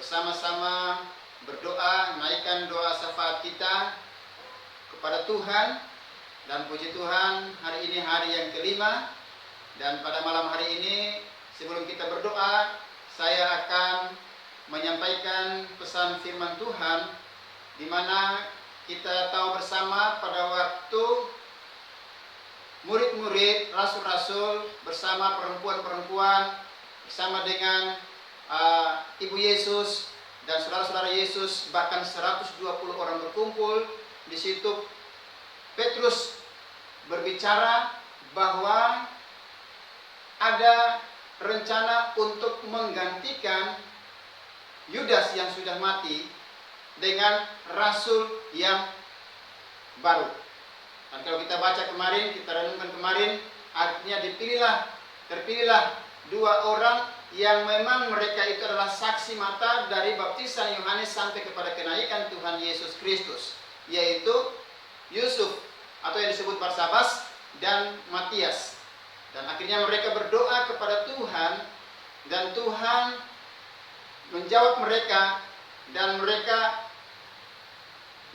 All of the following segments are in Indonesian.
bersama-sama berdoa, naikkan doa syafaat kita kepada Tuhan. Dan puji Tuhan, hari ini hari yang kelima. Dan pada malam hari ini, sebelum kita berdoa, saya akan menyampaikan pesan firman Tuhan, di mana kita tahu bersama pada waktu murid-murid, rasul-rasul bersama perempuan-perempuan, bersama dengan Ibu Yesus dan saudara-saudara Yesus, bahkan 120 orang berkumpul. Di situ Petrus berbicara bahwa ada rencana untuk menggantikan Yudas yang sudah mati dengan rasul yang baru. Dan kalau kita baca kemarin, kita renungkan kemarin, artinya terpilihlah dua orang yang memang mereka itu adalah saksi mata dari baptisan Yohanes sampai kepada kenaikan Tuhan Yesus Kristus, yaitu Yusuf atau yang disebut Barsabas dan Matias. Dan akhirnya mereka berdoa kepada Tuhan, dan Tuhan menjawab mereka, dan mereka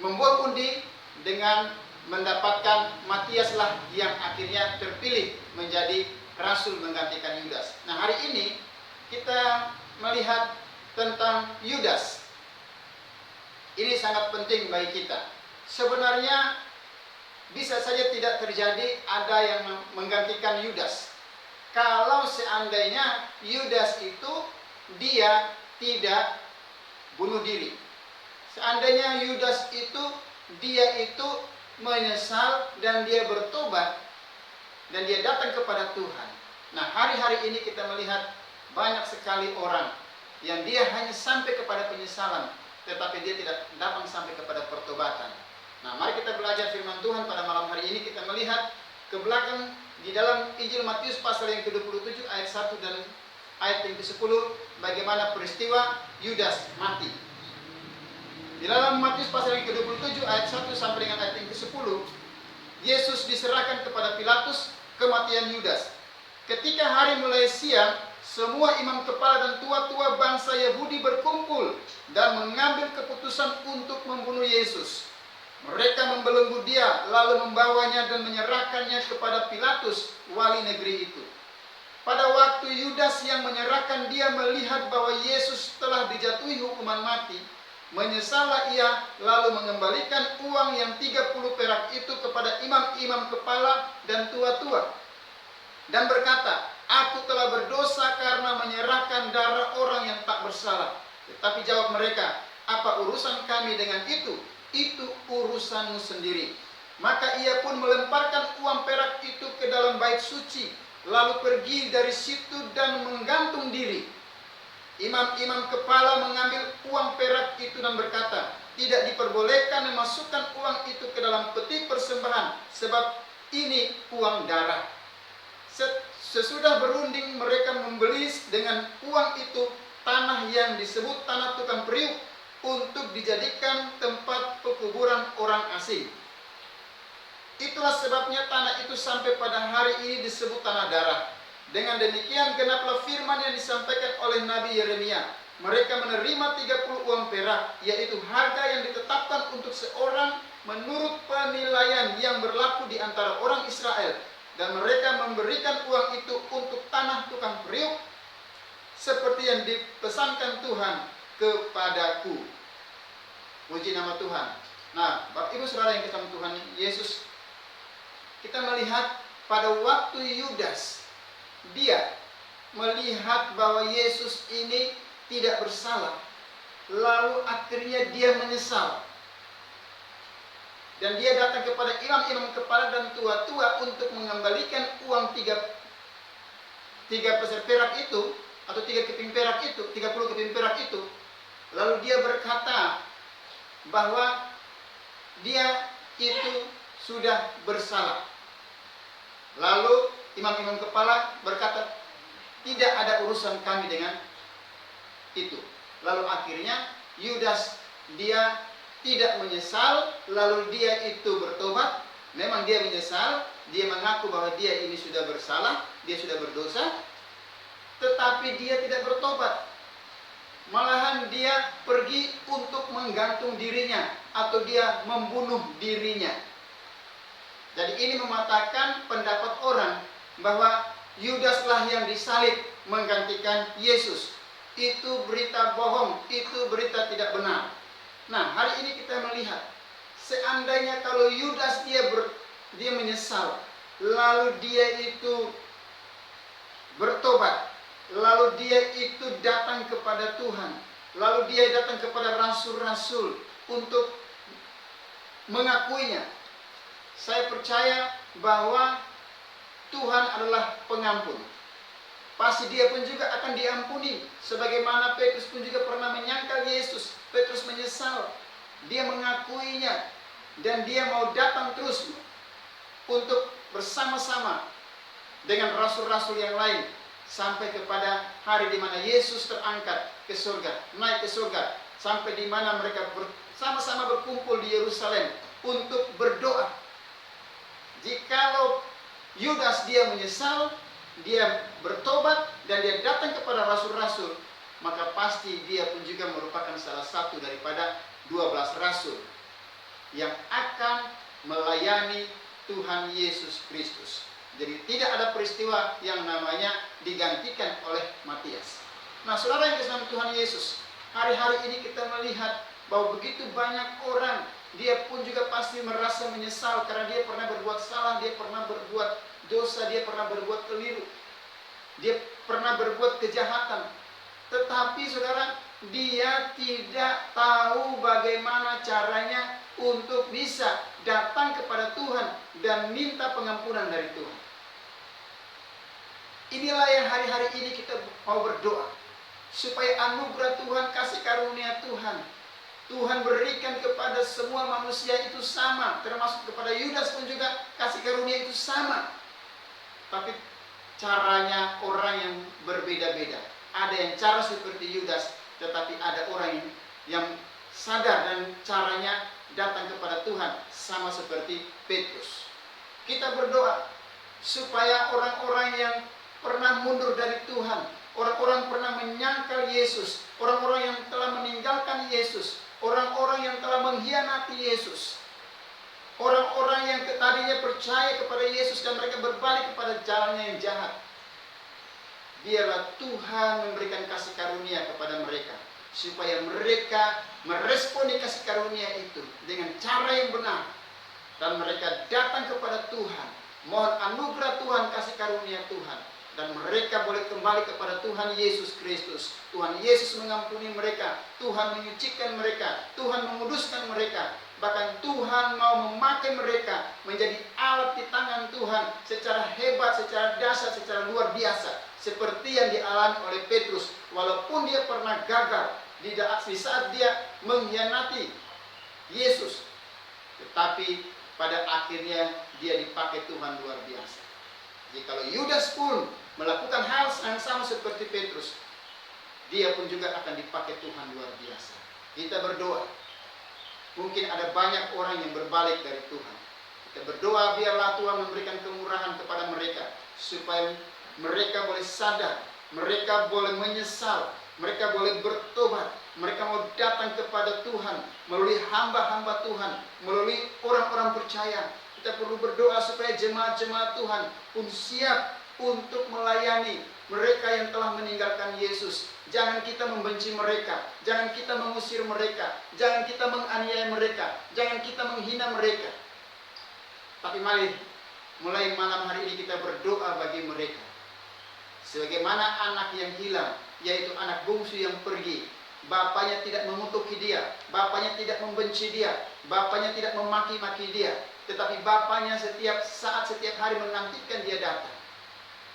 membuat undi dengan mendapatkan Matiaslah yang akhirnya terpilih menjadi rasul menggantikan Yudas. Nah, hari ini kita melihat tentang Yudas. Ini sangat penting bagi kita. Sebenarnya bisa saja tidak terjadi ada yang menggantikan Yudas. Kalau seandainya Yudas itu dia tidak bunuh diri. Seandainya Yudas itu dia itu menyesal dan dia bertobat dan dia datang kepada Tuhan. Nah, hari-hari ini kita melihat banyak sekali orang yang dia hanya sampai kepada penyesalan, tetapi dia tidak datang sampai kepada pertobatan. Nah, mari kita belajar firman Tuhan pada malam hari ini. Kita melihat ke belakang di dalam Injil Matius pasal yang ke-27 ayat 1 dan ayat yang ke-10, bagaimana peristiwa Yudas mati. Di dalam Matius pasal yang ke-27 ayat 1 sampai dengan ayat yang ke-10, Yesus diserahkan kepada Pilatus kematian Yudas. Ketika hari mulai siang, semua imam kepala dan tua-tua bangsa Yahudi berkumpul dan mengambil keputusan untuk membunuh Yesus. Mereka membelenggu dia, lalu membawanya dan menyerahkannya kepada Pilatus, wali negeri itu. Pada waktu Yudas yang menyerahkan dia melihat bahwa Yesus telah dijatuhi hukuman mati, menyesallah ia, lalu mengembalikan uang yang 30 perak itu kepada imam-imam kepala dan tua-tua, dan berkata, "Aku telah berdosa karena menyerahkan darah orang yang tak bersalah." Tetapi jawab mereka, "Apa urusan kami dengan itu? Itu urusanmu sendiri." Maka ia pun melemparkan uang perak itu ke dalam bait suci, lalu pergi dari situ dan menggantung diri. Imam-imam kepala mengambil uang perak itu dan berkata, "Tidak diperbolehkan memasukkan uang itu ke dalam peti persembahan, sebab ini uang darah." Sesudah berunding, mereka membeli dengan uang itu tanah yang disebut tanah tukang periuk untuk dijadikan tempat pekuburan orang asing. Itulah sebabnya tanah itu sampai pada hari ini disebut tanah darah. Dengan demikian genaplah firman yang disampaikan oleh Nabi Yeremia. Mereka menerima 30 uang perak, yaitu harga yang ditetapkan untuk seorang menurut penilaian yang berlaku di antara orang Israel. Dan mereka memberikan uang itu untuk tanah tukang periuk, seperti yang dipesankan Tuhan kepadaku. Puji nama Tuhan. Nah, Bapak Ibu Saudara yang dikasihi Tuhan Yesus, kita melihat pada waktu Yudas, dia melihat bahwa Yesus ini tidak bersalah, lalu akhirnya dia menyesal. Dan dia datang kepada imam-imam kepala dan tua-tua untuk mengembalikan uang 3 peser perak itu, atau 3 keping perak itu, 30 keping perak itu. Lalu dia berkata bahwa dia itu sudah bersalah. Lalu imam-imam kepala berkata, "Tidak ada urusan kami dengan itu." Lalu akhirnya Yudas dia tidak menyesal, lalu dia itu bertobat. Memang dia menyesal, dia mengaku bahwa dia ini sudah bersalah, dia sudah berdosa, tetapi dia tidak bertobat. Malahan dia pergi untuk menggantung dirinya atau dia membunuh dirinya. Jadi ini mematahkan pendapat orang bahwa Yudaslah yang disalib menggantikan Yesus. Itu berita bohong, itu berita tidak benar. Nah, hari ini kita melihat, seandainya kalau Yudas dia menyesal, lalu dia itu bertobat, lalu dia itu datang kepada Tuhan, lalu dia datang kepada rasul-rasul untuk mengakuinya. Saya percaya bahwa Tuhan adalah pengampun. Pasti dia pun juga akan diampuni. Sebagaimana Petrus pun juga pernah menyangkal Yesus. Petrus menyesal. Dia mengakuinya. Dan dia mau datang terus untuk bersama-sama dengan rasul-rasul yang lain. Sampai kepada hari di mana Yesus terangkat ke surga. Naik ke surga. Sampai di mana mereka bersama-sama berkumpul di Yerusalem untuk berdoa. Jikalau Yudas dia menyesal, dia bertobat, dan dia datang kepada rasul-rasul, maka pasti dia pun juga merupakan salah satu daripada 12 rasul yang akan melayani Tuhan Yesus Kristus. Jadi tidak ada peristiwa yang namanya digantikan oleh Matias. Nah, saudara yang kasih Tuhan Yesus, hari-hari ini kita melihat bahwa begitu banyak orang, dia pun juga pasti merasa menyesal karena dia pernah berbuat salah, dia pernah berbuat dosa, dia pernah berbuat keliru, dia pernah berbuat kejahatan. Tetapi saudara, dia tidak tahu bagaimana caranya untuk bisa datang kepada Tuhan dan minta pengampunan dari Tuhan. Inilah yang hari-hari ini kita mau berdoa, supaya anugerah Tuhan, kasih karunia Tuhan berikan kepada semua manusia itu sama, termasuk kepada Yudas pun juga kasih karunia itu sama. Tapi caranya orang yang berbeda-beda. Ada yang cara seperti Yudas, tetapi ada orang yang sadar dan caranya datang kepada Tuhan sama seperti Petrus. Kita berdoa supaya orang-orang yang pernah mundur dari Tuhan, orang-orang pernah menyangkal Yesus, orang-orang yang telah meninggalkan Yesus, orang-orang yang telah mengkhianati Yesus, orang-orang yang tadinya percaya kepada Yesus dan mereka berbalik kepada jalannya yang jahat, biarlah Tuhan memberikan kasih karunia kepada mereka, supaya mereka meresponi kasih karunia itu dengan cara yang benar, dan mereka datang kepada Tuhan, mohon anugerah Tuhan, kasih karunia Tuhan, dan mereka boleh kembali kepada Tuhan Yesus Kristus. Tuhan Yesus mengampuni mereka, Tuhan menyucikan mereka, Tuhan menguduskan mereka. Bahkan Tuhan mau memakai mereka menjadi alat di tangan Tuhan secara hebat, secara dahsyat, secara luar biasa. Seperti yang dialami oleh Petrus, walaupun dia pernah gagal di saat dia mengkhianati Yesus, tetapi pada akhirnya dia dipakai Tuhan luar biasa. Jikalau Yudas pun melakukan hal yang sama seperti Petrus, dia pun juga akan dipakai Tuhan luar biasa. Kita berdoa, mungkin ada banyak orang yang berbalik dari Tuhan. Kita berdoa biarlah Tuhan memberikan kemurahan kepada mereka, supaya mereka boleh sadar, mereka boleh menyesal, mereka boleh bertobat, mereka mau datang kepada Tuhan melalui hamba-hamba Tuhan, melalui orang-orang percaya. Kita perlu berdoa supaya jemaat-jemaat Tuhan pun siap untuk melayani mereka yang telah meninggalkan Yesus. Jangan kita membenci mereka, jangan kita mengusir mereka, jangan kita menganiaya mereka, jangan kita menghina mereka. Tapi mari mulai malam hari ini kita berdoa bagi mereka. Sebagaimana anak yang hilang, yaitu anak bungsu yang pergi, bapaknya tidak mengutuki dia, bapaknya tidak membenci dia, bapaknya tidak memaki-maki dia, tetapi bapaknya setiap saat, setiap hari menantikan dia datang.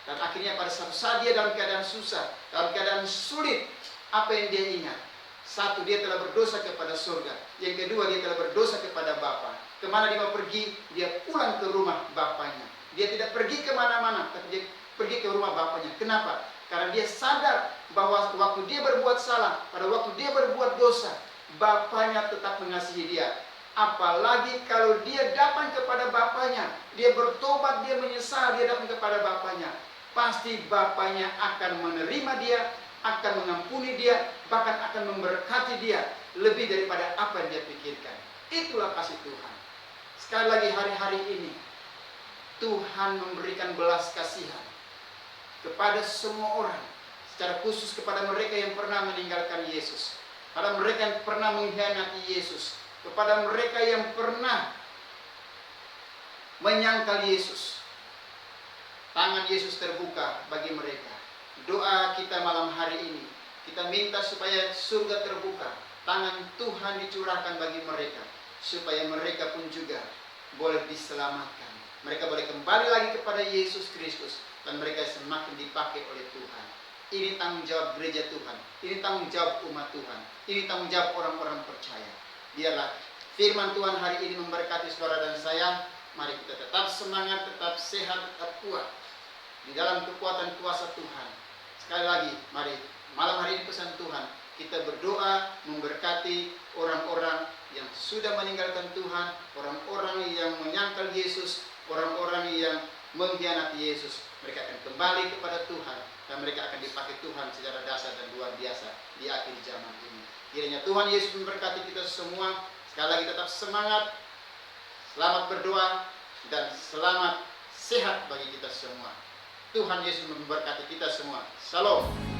Dan akhirnya pada suatu saat dia dalam keadaan susah, dalam keadaan sulit, apa yang dia ingat? Satu, dia telah berdosa kepada surga. Yang kedua, dia telah berdosa kepada Bapa. Kemana dia mau pergi? Dia pulang ke rumah bapaknya. Dia tidak pergi kemana-mana, tapi dia pergi ke rumah bapaknya. Kenapa? Karena dia sadar bahwa waktu dia berbuat salah, pada waktu dia berbuat dosa, bapaknya tetap mengasihi dia. Apalagi kalau dia datang kepada bapaknya, dia bertobat, dia menyesal, dia datang kepada bapaknya, pasti bapaknya akan menerima dia akan mengampuni dia, bahkan akan memberkati dia lebih daripada apa yang dia pikirkan. Itulah kasih Tuhan. Sekali lagi, hari-hari ini Tuhan memberikan belas kasihan kepada semua orang, secara khusus kepada mereka yang pernah meninggalkan Yesus, kepada mereka yang pernah mengkhianati Yesus, kepada mereka yang pernah menyangkal Yesus. Tangan Yesus terbuka bagi mereka. Doa kita malam hari ini, kita minta supaya surga terbuka, tangan Tuhan dicurahkan bagi mereka, supaya mereka pun juga boleh diselamatkan. Mereka boleh kembali lagi kepada Yesus Kristus, dan mereka semakin dipakai oleh Tuhan. Ini tanggung jawab gereja Tuhan, ini tanggung jawab umat Tuhan, ini tanggung jawab orang-orang percaya. Biarlah firman Tuhan hari ini memberkati saudara dan saya. Mari kita tetap semangat, tetap sehat, tetap kuat di dalam kekuatan kuasa Tuhan. Sekali lagi, mari malam hari ini pesan Tuhan, kita berdoa memberkati orang-orang yang sudah meninggalkan Tuhan, orang-orang yang menyangkal Yesus, orang-orang yang mengkhianati Yesus. Mereka akan kembali kepada Tuhan, dan mereka akan dipakai Tuhan secara dasar dan luar biasa di akhir zaman ini. Kiranya Tuhan Yesus memberkati kita semua. Sekali lagi tetap semangat, selamat berdoa, dan selamat sehat bagi kita semua. Tuhan Yesus memberkati kita semua. Shalom.